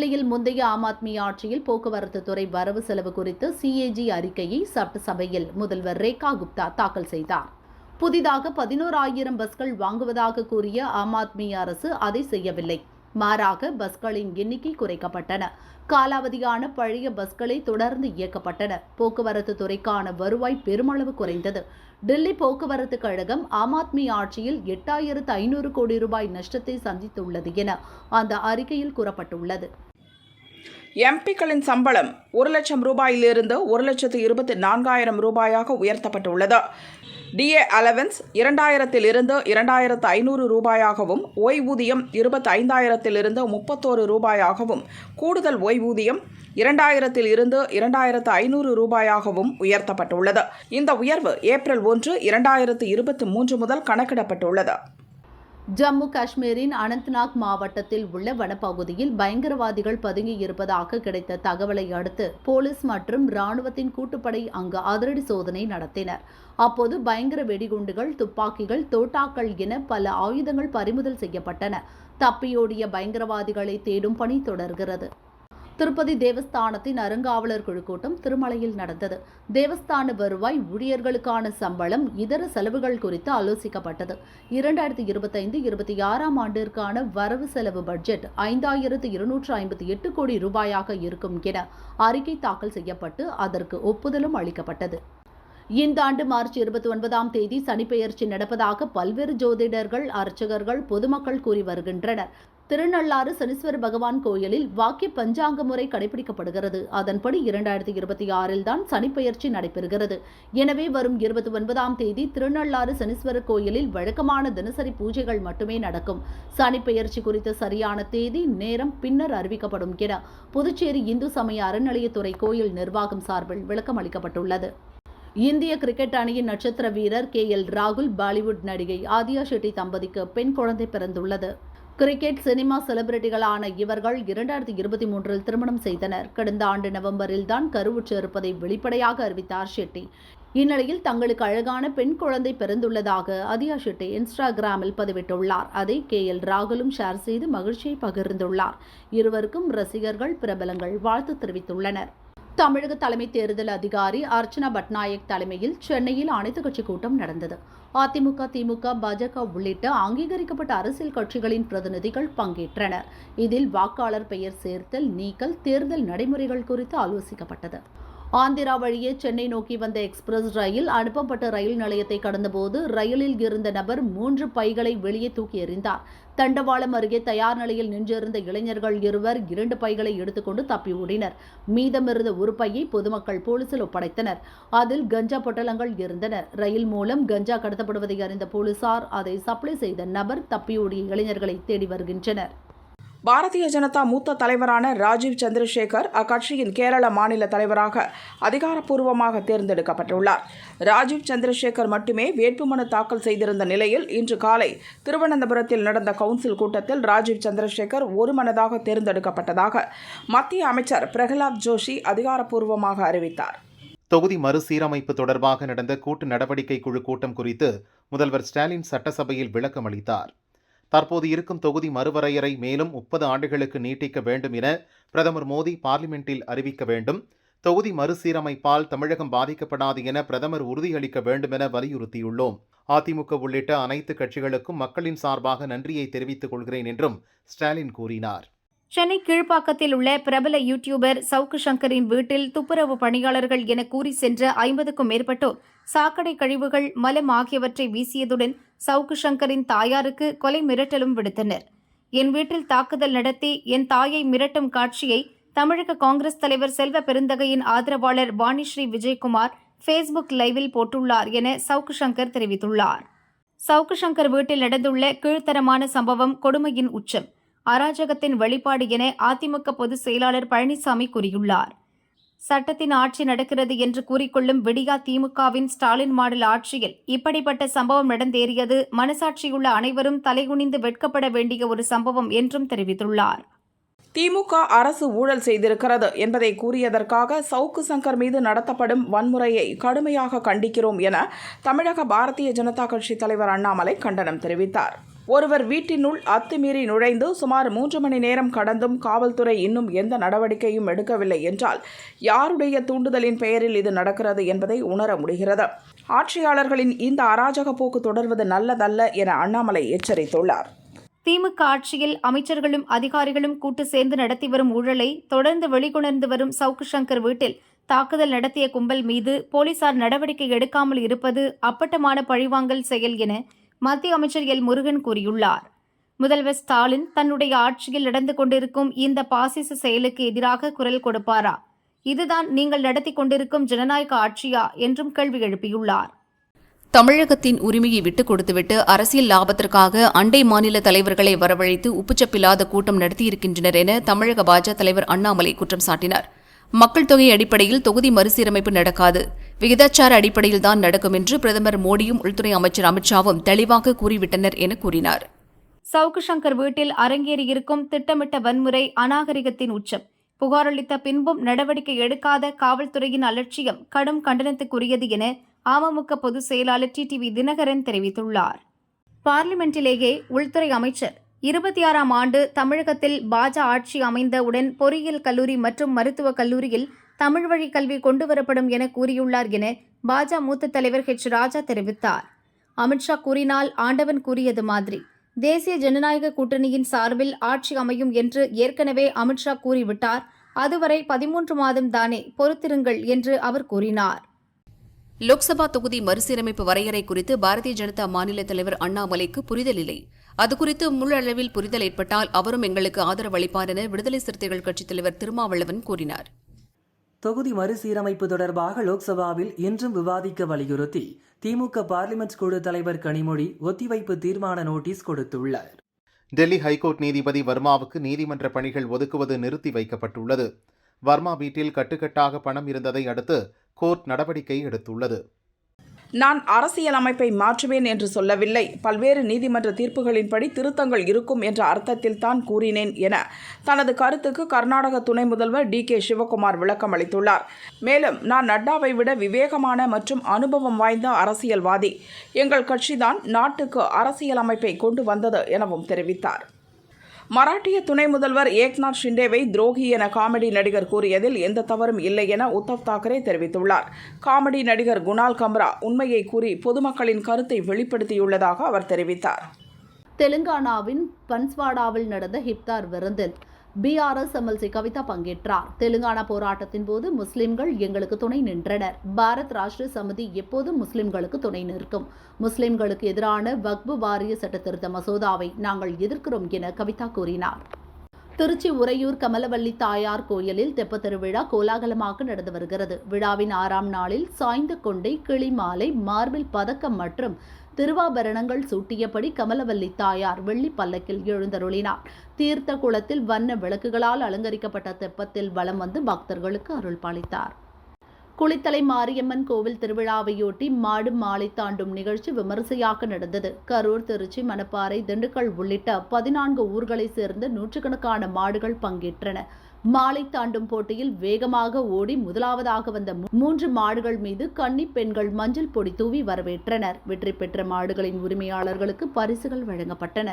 இந்நிலையில் முந்தைய ஆம் ஆத்மி ஆட்சியில் போக்குவரத்து துறை வரவு செலவு குறித்து CAG அறிக்கையை சட்டசபையில் முதல்வர் ரேகா குப்தா தாக்கல் செய்தார். புதிதாக 11,000 பஸ்கள் வாங்குவதாக கூறிய ஆம் ஆத்மி அரசு அதை செய்யவில்லை. மாறாக பஸ்களின் எண்ணிக்கை குறைக்கப்பட்டன. காலாவதியான பழைய பஸ்களை தொடர்ந்து இயக்கப்பட்டன. போக்குவரத்து துறைக்கான வருவாய் பெருமளவு குறைந்தது. டெல்லி போக்குவரத்து கழகம் ஆம் ஆத்மி ஆட்சியில் 8,500 கோடி ரூபாய் நஷ்டத்தை சந்தித்துள்ளது என அந்த அறிக்கையில் கூறப்பட்டுள்ளது. எம்பிக்களின் சம்பளம் 1 லட்சம் ரூபாயிலிருந்து 1,24,000 ரூபாயாக உயர்த்தப்பட்டுள்ளது. DA அலவன்ஸ் 2,000 2,500 ரூபாயாகவும், ஓய்வூதியம் 25,000 31 ரூபாயாகவும், கூடுதல் ஓய்வூதியம் 2,000 2,500 ரூபாயாகவும் உயர்த்தப்பட்டுள்ளது. இந்த உயர்வு ஏப்ரல் 1, 2023 முதல் கணக்கிடப்பட்டுள்ளது. ஜம்மு காஷ்மீரின் அனந்த்நாக் மாவட்டத்தில் உள்ள வனப்பகுதியில் பயங்கரவாதிகள் பதுங்கியிருப்பதாக கிடைத்த தகவலை அடுத்து போலீஸ் மற்றும் ராணுவத்தின் கூட்டுப்படை அங்கு அதிரடி சோதனை நடத்தினர். அப்போது பயங்கர வெடிகுண்டுகள், துப்பாக்கிகள், தோட்டாக்கள் என பல ஆயுதங்கள் பறிமுதல் செய்யப்பட்டன. தப்பியோடிய பயங்கரவாதிகளை தேடும் பணி தொடர்கிறது. திருப்பதி தேவஸ்தானத்தின் அறங்காவலர் குழு கூட்டம் திருமலையில் நடந்தது. தேவஸ்தான வருவாய், ஊழியர்களுக்கான சம்பளம், இதர செலவுகள் குறித்து ஆலோசிக்கப்பட்டது. 2025-26 ஆண்டிற்கான வரவு செலவு பட்ஜெட் 5,258 கோடி ரூபாயாக இருக்கும் என அறிக்கை தாக்கல் செய்யப்பட்டு அதற்கு ஒப்புதலும் அளிக்கப்பட்டது. இந்த ஆண்டு மார்ச் 29ஆம் தேதி சனிப்பெயர்ச்சி நடப்பதாக பல்வேறு ஜோதிடர்கள், அர்ச்சகர்கள், பொதுமக்கள் கூறி வருகின்றனர். திருநள்ளாறு சனீஸ்வர பகவான் கோயிலில் வாக்கிய பஞ்சாங்க முறை கடைபிடிக்கப்படுகிறது. அதன்படி 2026 தான் சனிப்பெயர்ச்சி நடைபெறுகிறது. எனவே வரும் 29ஆம் தேதி திருநள்ளாறு சனீஸ்வரர் கோயிலில் வழக்கமான தினசரி பூஜைகள் மட்டுமே நடக்கும். சனிப்பெயர்ச்சி குறித்த சரியான தேதி, நேரம் பின்னர் அறிவிக்கப்படும் என புதுச்சேரி இந்து சமய அறநிலையத்துறை கோயில் நிர்வாகம் சார்பில் விளக்கம் அளிக்கப்பட்டுள்ளது. இந்திய கிரிக்கெட் அணியின் நட்சத்திர வீரர் KL ராகுல், பாலிவுட் நடிகை ஆதியா ஷெட்டி தம்பதிக்கு பெண் குழந்தை பிறந்துள்ளது. கிரிக்கெட், சினிமா செலிபிரிட்டிகளான இவர்கள் 2023 திருமணம் செய்தனர். கடந்த ஆண்டு நவம்பரில் தான் கருவுற்று இருப்பதை வெளிப்படையாக அறிவித்தார் ஷெட்டி. இந்நிலையில் தங்களுக்கு அழகான பெண் குழந்தை பிறந்துள்ளதாக ஆதியா ஷெட்டி இன்ஸ்டாகிராமில் பதிவிட்டுள்ளார். அதை KL ராகுலும் ஷேர் செய்து மகிழ்ச்சியை பகிர்ந்துள்ளார். இருவருக்கும் ரசிகர்கள், பிரபலங்கள் வாழ்த்து தெரிவித்துள்ளனர். தமிழக தலைமை தேர்தல் அதிகாரி அர்ச்சனா பட்நாயக் தலைமையில் சென்னையில் அனைத்துக் கட்சி கூட்டம் நடந்தது. அதிமுக, திமுக, பாஜக உள்ளிட்ட அங்கீகரிக்கப்பட்ட அரசியல் கட்சிகளின் பிரதிநிதிகள் பங்கேற்றனர். இதில் வாக்காளர் பெயர் சேர்த்தல், நீக்கல், தேர்தல் நடைமுறைகள் குறித்து ஆலோசிக்கப்பட்டது. ஆந்திரா வழியே சென்னை நோக்கி வந்த எக்ஸ்பிரஸ் ரயில் அனுப்பப்பட்ட ரயில் நிலையத்தை கடந்தபோது ரயிலில் இருந்த நபர் 3 பைகளை வெளியே தூக்கி எறிந்தார். தண்டவாளம் அருகே தயார் நிலையில் நின்றிருந்த இளைஞர்கள் இருவர் 2 பைகளை எடுத்துக்கொண்டு தப்பி ஓடினர். மீதமிருந்த 1 பையை பொதுமக்கள் போலீசில் ஒப்படைத்தனர். அதில் கஞ்சா பொட்டலங்கள் இருந்தன. ரயில் மூலம் கஞ்சா கடத்தப்படுவதை அறிந்த போலீசார் அதை சப்ளை செய்த நபர், தப்பியோடிய இளைஞர்களை தேடி வருகின்றனர். பாரதிய ஜனதா மூத்த தலைவரான ராஜீவ் சந்திரசேகர் அக்கட்சியின் கேரள மாநில தலைவராக அதிகாரப்பூர்வமாக தேர்ந்தெடுக்கப்பட்டுள்ளார். ராஜீவ் சந்திரசேகர் மட்டுமே வேட்புமனு தாக்கல் செய்திருந்த நிலையில் இன்று காலை திருவனந்தபுரத்தில் நடந்த கவுன்சில் கூட்டத்தில் ராஜீவ் சந்திரசேகர் ஒருமனதாக தேர்ந்தெடுக்கப்பட்டதாக மத்திய அமைச்சர் பிரகலாத் ஜோஷி அதிகாரப்பூர்வமாக அறிவித்தார். தொகுதி மறுசீரமைப்பு தொடர்பாக நடந்த கூட்டு நடவடிக்கை குழு கூட்டம் குறித்து முதல்வர் ஸ்டாலின் சட்டசபையில் விளக்கம் அளித்தார். தற்போது இருக்கும் தொகுதி மறுவரையறை மேலும் 30 ஆண்டுகளுக்கு நீட்டிக்க வேண்டும் என பிரதமர் மோடி பார்லிமெண்டில் அறிவிக்க வேண்டும். தொகுதி மறுசீரமைப்பால் தமிழகம் பாதிக்கப்படாது என பிரதமர் உறுதியளிக்க வேண்டும் என வலியுறுத்தியுள்ளோம். அதிமுக உள்ளிட்ட அனைத்து கட்சிகளுக்கும் மக்களின் சார்பாக நன்றியை தெரிவித்துக் கொள்கிறேன் என்றும் ஸ்டாலின் கூறினார். சென்னை கீழ்ப்பாக்கத்தில் உள்ள பிரபல யூடியூபர் சவுக்கு சங்கரின் வீட்டில் துப்புரவு பணியாளர்கள் என கூறி சென்ற 50க்கும் மேற்பட்டோர் சாக்கடை கழிவுகள், மலம் ஆகியவற்றை வீசியதுடன் சவுக்கு சங்கரின் தாயாருக்கு கொலை மிரட்டலும் விடுத்தனர். என் வீட்டில் தாக்குதல் நடத்தி என் தாயை மிரட்டும் காட்சியை தமிழக காங்கிரஸ் தலைவர் செல்வ பெருந்தகையின் ஆதரவாளர் வாணிஸ்ரீ விஜயகுமார் ஃபேஸ்புக் லைவில் போட்டுள்ளார் என சவுக்கு சங்கர் தெரிவித்துள்ளார். சவுக்கு சங்கர் வீட்டில் நடந்துள்ள கீழ்த்தரமான சம்பவம் கொடுமையின் உச்சம், அராஜகத்தின் வெளிப்பாடு என அதிமுக பொதுச் செயலாளர் பழனிசாமி கூறியுள்ளார். சட்டத்தின் ஆட்சி நடக்கிறது என்று கூறிக்கொள்ளும் விடியா திமுகவின் ஸ்டாலின் மாடல் ஆட்சியில் இப்படிப்பட்ட சம்பவம் நடந்தேறியது மனசாட்சியுள்ள அனைவரும் தலைகுனிந்து வெட்கப்பட வேண்டிய ஒரு சம்பவம் என்றும் தெரிவித்துள்ளார். திமுக அரசு ஊழல் செய்திருக்கிறது என்பதை கூறியதற்காக சவுக்கு சங்கர் மீது நடத்தப்படும் வன்முறையை கடுமையாக கண்டிக்கிறோம் என தமிழக பாரதிய ஜனதா கட்சி தலைவர் அண்ணாமலை கண்டனம் தெரிவித்தார். ஒருவர் வீட்டினுள் அத்துமீறி நுழைந்து சுமார் 3 மணி நேரம் கடந்தும் காவல்துறை இன்னும் எந்த நடவடிக்கையும் எடுக்கவில்லை என்றால் யாருடைய தூண்டுதலின் பெயரில் இது நடக்கிறது என்பதை உணர முடிகிறது. ஆட்சியாளர்களின் இந்த அராஜக போக்கு தொடர்வது நல்லதல்ல என அண்ணாமலை எச்சரித்துள்ளார். திமுக ஆட்சியில் அமைச்சர்களும் அதிகாரிகளும் கூட்டு சேர்ந்து நடத்தி வரும் ஊழலை தொடர்ந்து வெளிக்கொணர்ந்து வரும் சவுக்கு சங்கர் வீட்டில் தாக்குதல் நடத்திய கும்பல் மீது போலீசார் நடவடிக்கை எடுக்காமல் இருப்பது அப்பட்டமான பழிவாங்கல் செயல் என மத்திய அமைச்சர் எல். முருகன் கூறியுள்ளார். முதல்வர் ஸ்டாலின் தன்னுடைய ஆட்சியில் நடந்து கொண்டிருக்கும் இந்த பாசிச செயலுக்கு எதிராக குரல் கொடுப்பாரா? இதுதான் நீங்கள் நடத்தி கொண்டிருக்கும் ஜனநாயக ஆட்சியா என்றும் கேள்வி எழுப்பியுள்ளார். தமிழகத்தின் உரிமையை விட்டுக் கொடுத்துவிட்டு அரசியல் லாபத்திற்காக அண்டை மாநில தலைவர்களை வரவழைத்து உப்புச்சப்பில்லாத கூட்டம் நடத்தியிருக்கின்றனர் என தமிழக பாஜக தலைவர் அண்ணாமலை குற்றம் சாட்டினார். மக்கள் தொகை அடிப்படையில் தொகுதி மறுசீரமைப்பு நடக்காது, விகிதாச்சார அடிப்படையில்தான் நடக்கும் என்று பிரதமர் மோடியும் உள்துறை அமைச்சர் அமித்ஷாவும் தெளிவாக கூறிவிட்டனர் என கூறினார். சவுக்கு சங்கர் வீட்டில் அரங்கேறியிருக்கும் திட்டமிட்ட வன்முறை அநாகரிகத்தின் உச்சம். புகாரளித்த பின்பும் நடவடிக்கை எடுக்காத காவல்துறையின் அலட்சியம் கடும் கண்டனத்துக்குரியது என அமமுக பொதுச் செயலாளர் டிடிவி தினகரன் தெரிவித்துள்ளார். பார்லிமெண்டிலேயே உள்துறை அமைச்சர் 26ஆம் ஆண்டு தமிழகத்தில் பாஜக ஆட்சி அமைந்தவுடன் பொறியியல் கல்லூரி மற்றும் மருத்துவக் கல்லூரியில் தமிழ் வழி கல்வி கொண்டுவரப்படும் என கூறியுள்ளார் என பாஜக மூத்த தலைவர் ஹெச். ராஜா தெரிவித்தார். அமித்ஷா கூறினால் ஆண்டவன் கூறியது மாதிரி தேசிய ஜனநாயக கூட்டணியின் சார்பில் ஆட்சி அமையும் என்று ஏற்கனவே அமித்ஷா கூறிவிட்டார். அதுவரை 13 மாதம் தானே, பொறுத்திருங்கள் என்று அவர் கூறினார். லோக்சபா தொகுதி மறுசீரமைப்பு வரையறை குறித்து பாரதிய ஜனதா மாநில தலைவர் அண்ணாமலைக்கு புரிதல் இல்லை. அது குறித்து முழு அளவில் புரிதல் ஏற்பட்டால் அவரும் எங்களுக்கு ஆதரவு அளிப்பார் என விடுதலை சிறுத்தைகள் கட்சித் தலைவர் திருமாவளவன் கூறினார். தொகுதி மறுசீரமைப்பு தொடர்பாக லோக்சபாவில் இன்றும் விவாதிக்க வலியுறுத்தி திமுக பார்லிமெண்ட் குழு தலைவர் கனிமொழி ஒத்திவைப்பு தீர்மான நோட்டீஸ் கொடுத்துள்ளார். டெல்லி ஹைகோர்ட் நீதிபதி வர்மாவுக்கு நீதிமன்ற பணிகள் ஒதுக்குவது நிறுத்தி வைக்கப்பட்டுள்ளது. வர்மா வீட்டில் கட்டுக்கட்டாக பணம் இருந்ததை அடுத்து கோர்ட் நடவடிக்கை எடுத்துள்ளது. நான் அரசியல் அமைப்பை மாற்றுவேன் என்று சொல்லவில்லை, பல்வேறு நீதிமன்ற தீர்ப்புகளின்படி திருத்தங்கள் இருக்கும் என்ற அர்த்தத்தில் தான் கூறினேன் என தனது கருத்துக்கு கர்நாடக துணை முதல்வர் டி.கே. சிவகுமார் விளக்கம் அளித்துள்ளார். மேலும், நான் நட்டாவை விட விவேகமான மற்றும் அனுபவம் வாய்ந்த அரசியல்வாதி, எங்கள் கட்சிதான் நாட்டுக்கு அரசியல் அமைப்பை கொண்டு வந்தது எனவும் தெரிவித்தார். மராட்டிய துணை முதல்வர் ஏக்நாத் ஷிண்டேவை துரோகி என காமெடி நடிகர் கூறியதில் எந்த தவறும் இல்லை என உத்தவ் தாக்கரே தெரிவித்துள்ளார். காமெடி நடிகர் குணால் கம்ரா உண்மையை கூறி பொதுமக்களின் கருத்தை வெளிப்படுத்தியுள்ளதாக அவர் தெரிவித்தார். தெலுங்கானாவின் பன்ஸ்வாடாவில் நடந்த இப்தார் விருந்தில் பிஆர்எஸ் எம்எல்சி கவிதா பங்கேற்றார். தெலுங்கானா போராட்டத்தின் போது முஸ்லிம்கள் எங்களுக்கு துணை நின்றனர். பாரத் ராஷ்டிரிய சமிதி எப்போதும் முஸ்லிம்களுக்கு துணை நிற்கும். முஸ்லிம்களுக்கு எதிரான வக்பு வாரிய சட்டத்திருத்த மசோதாவை நாங்கள் எதிர்க்கிறோம் என கவிதா கூறினார். திருச்சி உறையூர் கமலவல்லி தாயார் கோயிலில் தெப்பத் திருவிழா கோலாகலமாக நடந்து வருகிறது. விழாவின் 6ஆம் நாளில் சாய்ந்த கொண்டை, கிளிமாலை, மார்பில் பதக்கம் மற்றும் திருவாபரணங்கள் சூட்டியபடி கமலவல்லி தாயார் வெள்ளி பல்லக்கில் எழுந்தருளினார். தீர்த்த குளத்தில் வண்ண விளக்குகளால் அலங்கரிக்கப்பட்ட தெப்பத்தில் வலம் வந்து பக்தர்களுக்கு அருள் பாலித்தார். குளித்தலை மாரியம்மன் கோவில் திருவிழாவையொட்டி மாடு மாலை தாண்டும் நிகழ்ச்சி விமரிசையாக நடந்தது. கரூர், திருச்சி, மணப்பாறை, திண்டுக்கல் உள்ளிட்ட 14 ஊர்களைச் சேர்ந்த நூற்றுக்கணக்கான மாடுகள் பங்கேற்றன. மாலை தாண்டும் போட்டியில் வேகமாக ஓடி முதலாவதாக வந்த 3 மாடுகள் மீது கன்னி பெண்கள் மஞ்சள் பொடி தூவி வரவேற்றனர். வெற்றி பெற்ற மாடுகளின் உரிமையாளர்களுக்கு பரிசுகள் வழங்கப்பட்டன.